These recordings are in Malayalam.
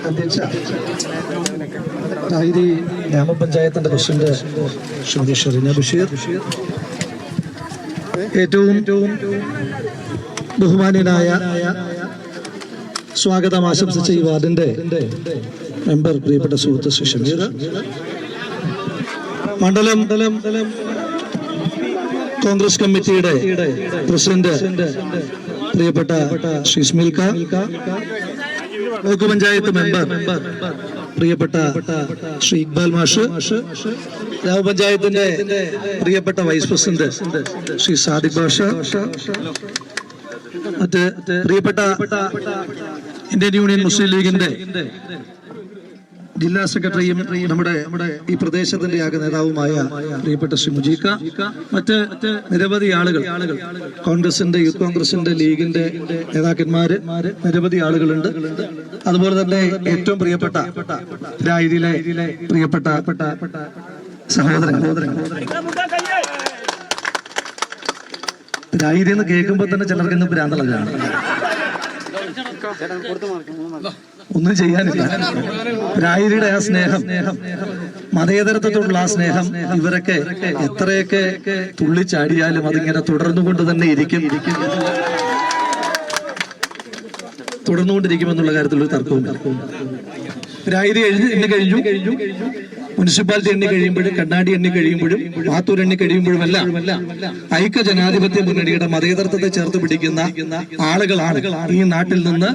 അധ്യക്ഷ താഹിരി ഗ്രാമപഞ്ചായത്തിന്റെ പ്രസിഡന്റ് ശ്രീമതി ഷെറീന ബഷീർ, ഏറ്റവും ബഹുമാന്യനായ സ്വാഗതം ആശംസിച്ച ഈ വാർഡിന്റെ മെമ്പർ പ്രിയപ്പെട്ട സുഹൃത്ത് ശ്രീ ഷമീർ, മണ്ഡലം കോൺഗ്രസ് കമ്മിറ്റിയുടെ പ്രസിഡന്റ് പ്രിയപ്പെട്ട ശ്രീ ഇസ്മീൽ ഖാൻ, ബ്ലോക്ക് പഞ്ചായത്ത് മെമ്പർ പ്രിയപ്പെട്ട ശ്രീ ഇക്ബാൽ മാഷ്, ഗ്രാമപഞ്ചായത്തിന്റെ പ്രിയപ്പെട്ട വൈസ് പ്രസിഡന്റ് ശ്രീ സാദിഖ് ബാഷ, മറ്റ് പ്രിയപ്പെട്ട ഇന്ത്യൻ യൂണിയൻ മുസ്ലിം ലീഗിന്റെ ജില്ലാ സെക്രട്ടറിയും നമ്മുടെ ഈ പ്രദേശത്തിന്റെ ആകെ നേതാവുമായ പ്രിയപ്പെട്ട ശ്രീ മുജീക്ക, മറ്റ് നിരവധി ആളുകൾ, കോൺഗ്രസിന്റെ, യൂത്ത് കോൺഗ്രസിന്റെ, ലീഗിന്റെ നേതാക്കന്മാര്, നിരവധി ആളുകളുണ്ട്. അതുപോലെ തന്നെ ഏറ്റവും പ്രിയപ്പെട്ട രായിരിലെ പ്രിയപ്പെട്ട സഹോദരൻ, രായിരി എന്ന് കേൾക്കുമ്പോ തന്നെ ചിലർക്ക് ഇന്ന് ഭ്രാന്തളകാണ്, ഒന്നും ചെയ്യാനില്ല. രായിരിയുടെ ആ സ്നേഹം, മതേതരത്വത്തോടുള്ള ആ സ്നേഹം, ഇവരൊക്കെ എത്രയൊക്കെ തുള്ളിച്ചാടിയാലും അതിങ്ങനെ തുടർന്നുകൊണ്ട് തന്നെ തുടർന്നുകൊണ്ടിരിക്കുമെന്നുള്ള കാര്യത്തിൽ ഒരു തർക്കവുമില്ല. രായിരി എണ്ണി കഴിഞ്ഞു, മുനിസിപ്പാലിറ്റി എണ്ണി കഴിയുമ്പോഴും, കണ്ണാടി എണ്ണി കഴിയുമ്പോഴും, മാത്തൂർ എണ്ണി കഴിയുമ്പോഴും എല്ലാം ഐക്യ ജനാധിപത്യ മുന്നണിയുടെ മതേതരത്വത്തെ ചേർത്ത് പിടിക്കുന്ന ആളുകളാണ് ഈ നാട്ടിൽ നിന്ന്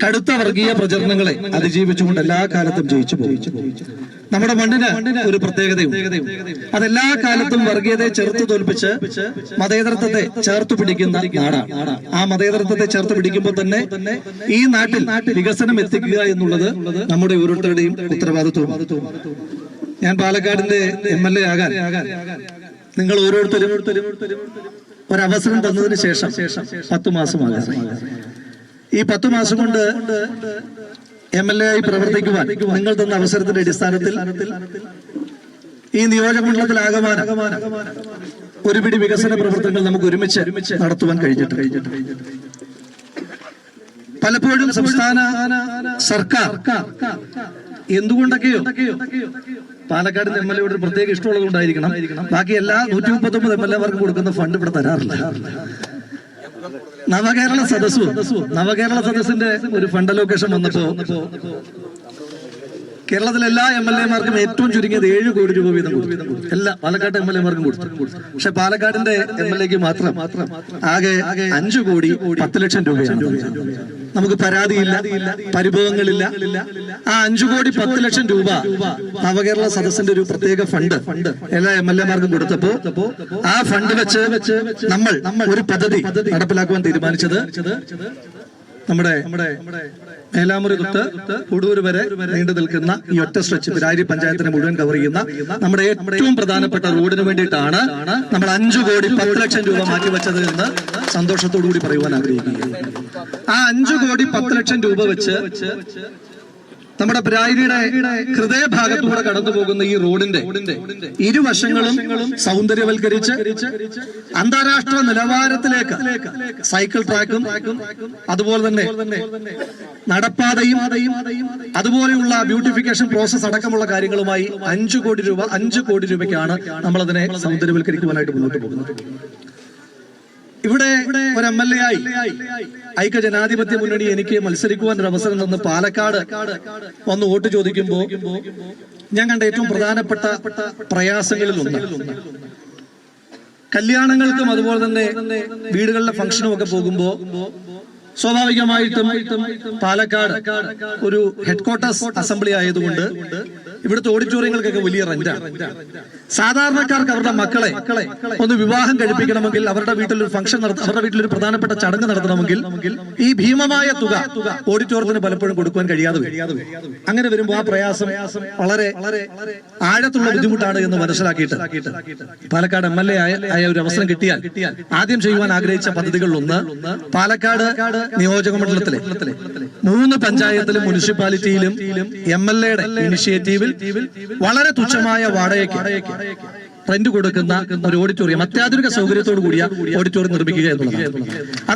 കടുത്ത വർഗീയ പ്രചരണങ്ങളെ അതിജീവിച്ചുകൊണ്ട് എല്ലാ കാലത്തും ജയിച്ചു പോയി. നമ്മുടെ മണ്ണിന് ഒരു പ്രത്യേകതയുണ്ട്. അതെല്ലാ കാലത്തും വർഗീയതയെ ചെറുത്ത് തോൽപ്പിച്ച് മതേതരത്വത്തെ ചേർത്ത് പിടിക്കുന്ന നാടാണ്. ആ മതേതരത്വത്തെ ചേർത്ത് പിടിക്കുമ്പോൾ തന്നെ ഈ നാട്ടിൽ വികസനം എത്തിക്കുക എന്നുള്ളത് നമ്മുടെ ഓരോരുത്തരുടെയും ഉത്തരവാദിത്വം. ഞാൻ പാലക്കാടിന്റെ MLA ആകാൻ നിങ്ങൾ ഓരോരുത്തരും ഒരവസരം തന്നതിന് ശേഷം 10 മാസമാകാം. ഈ 10 മാസം കൊണ്ട് MLA ആയി പ്രവർത്തിക്കുവാൻ നിങ്ങൾ തന്ന അവസരത്തിന്റെ അടിസ്ഥാനത്തിൽ ഈ നിയോജകമണ്ഡലത്തിലാകമാനം ഒരുപിടി വികസന പ്രവർത്തനങ്ങൾ നമുക്ക് ഒരുമിച്ച് നടത്തുവാൻ കഴിഞ്ഞിട്ടുണ്ട്. പലപ്പോഴും സംസ്ഥാന സർക്കാർ എന്തുകൊണ്ടൊക്കെയോ പാലക്കാടിന്റെ MLA യോട് പ്രത്യേക ഇഷ്ടമുള്ളത് കൊണ്ടായിരിക്കണം, ബാക്കി എല്ലാ 139 MLA മാർക്കും കൊടുക്കുന്ന ഫണ്ട് ഇവിടെ തരാറില്ല. നവകേരള സദസ്സിന്റെ ഒരു ഫണ്ട് അലോക്കേഷൻ വന്നപ്പോ കേരളത്തിലെ എല്ലാ MLA മാർക്കും ഏറ്റവും ചുരുങ്ങിയത് 7 കോടി രൂപ വീതം കൊടുത്തു. എല്ലാ പാലക്കാട് MLA മാർക്കും കൊടുത്തു. പക്ഷെ പാലക്കാടിന്റെ MLA ക്ക് മാത്രം ആകെ 5 കോടി 10 ലക്ഷം രൂപയാണ്. നമുക്ക് പരാതിയില്ല, പരിഭവങ്ങളില്ല. ആ 5 കോടി 10 ലക്ഷം രൂപ നവകേരള സദസ്സിന്റെ ഒരു പ്രത്യേക ഫണ്ട് എല്ലാ MLA മാർക്കും കൊടുത്തപ്പോ ആ ഫണ്ട് വെച്ച് നമ്മൾ ഒരു പദ്ധതി നടപ്പിലാക്കുവാൻ തീരുമാനിച്ചത് നമ്മുടെ മേലാമുറി തൊട്ട് കുടൂർ വരെ നീണ്ടു നിൽക്കുന്ന ഈ ഒറ്റ സ്ട്രെച്ച് പിരാരി പഞ്ചായത്തിനെ മുഴുവൻ കവർ ചെയ്യുന്ന നമ്മുടെ ഏറ്റവും പ്രധാനപ്പെട്ട റോഡിന് വേണ്ടിയിട്ടാണ് നമ്മൾ 5 കോടി 10 ലക്ഷം രൂപ മാറ്റിവെച്ചത് എന്ന് സന്തോഷത്തോടു കൂടി പറയുവാൻ ആഗ്രഹിക്കുകയാണ്. ആ 5 കോടി 10 ലക്ഷം രൂപ വെച്ച് നമ്മുടെ പിരാരിയുടെ ഹൃദയഭാഗത്തൂടെ കടന്നു പോകുന്ന ഈ റോഡിന്റെ ഇരുവശങ്ങളും സൗന്ദര്യവൽക്കരിച്ച് അന്താരാഷ്ട്ര നിലവാരത്തിലേക്ക് സൈക്കിൾ ട്രാക്കും അതുപോലെ തന്നെ നടപ്പാതയും അതുപോലെയുള്ള ബ്യൂട്ടിഫിക്കേഷൻ പ്രോസസ് അടക്കമുള്ള കാര്യങ്ങളുമായി 5 കോടി രൂപയ്ക്കാണ് നമ്മളതിനെ സൗന്ദര്യവൽക്കരിക്കുവാനായിട്ട് മുന്നോട്ട് പോകുന്നത്. ഇവിടെ ഒരു MLA ആയി ഐക്യ ജനാധിപത്യ മുന്നണി എനിക്ക് മത്സരിക്കുവാൻ ഒരു അവസരം തന്ന് പാലക്കാട് വന്ന് വോട്ട് ചോദിക്കുമ്പോൾ ഞാൻ കണ്ട ഏറ്റവും പ്രധാനപ്പെട്ട പ്രയാസങ്ങളിൽ ഒന്ന്, കല്യാണങ്ങൾക്കും അതുപോലെ തന്നെ വീടുകളിലെ ഫംഗ്ഷനും ഒക്കെ പോകുമ്പോ സ്വാഭാവികമായിട്ടും പാലക്കാട് ഒരു ഹെഡ്ക്വാർട്ടേഴ്സ് അസംബ്ലി ആയതുകൊണ്ട് ഇവിടുത്തെ ഓഡിറ്റോറിയങ്ങൾക്കൊക്കെ വലിയ റെന്റാണ്. സാധാരണക്കാർക്ക് അവരുടെ മക്കളെ ഒന്ന് വിവാഹം കഴിപ്പിക്കണമെങ്കിൽ, അവരുടെ വീട്ടിലൊരു ഫംഗ്ഷൻ അവരുടെ വീട്ടിലൊരു പ്രധാനപ്പെട്ട ചടങ്ങ് നടത്തണമെങ്കിൽ ഈ ഭീമമായ തുക ഓഡിറ്റോറിയത്തിന് പലപ്പോഴും കൊടുക്കുവാൻ കഴിയാതെ വരും. അങ്ങനെ വരുമ്പോൾ ആ പ്രയാസം വളരെ ആഴത്തുള്ള ബുദ്ധിമുട്ടാണ് എന്ന് മനസ്സിലാക്കിയിട്ട് പാലക്കാട് MLA ആയ ഒരു അവസരം കിട്ടിയാൽ ആദ്യം ചെയ്യുവാൻ ആഗ്രഹിച്ച പദ്ധതികളിലൊന്ന് പാലക്കാട് നിയോജക മണ്ഡലത്തിലെ 3 പഞ്ചായത്തിലും മുനിസിപ്പാലിറ്റിയിലും MLA-യുടെ ഇനിഷ്യേറ്റീവിൽ വളരെ തുച്ഛമായ വാടകയ്ക്ക് റെന്റ് കൊടുക്കുന്ന ഒരു ഓഡിറ്റോറിയം, അത്യാധുനിക സൗകര്യത്തോടു കൂടിയ ഓഡിറ്റോറിയം നിർമ്മിക്കുക എന്നുള്ളതാണ്.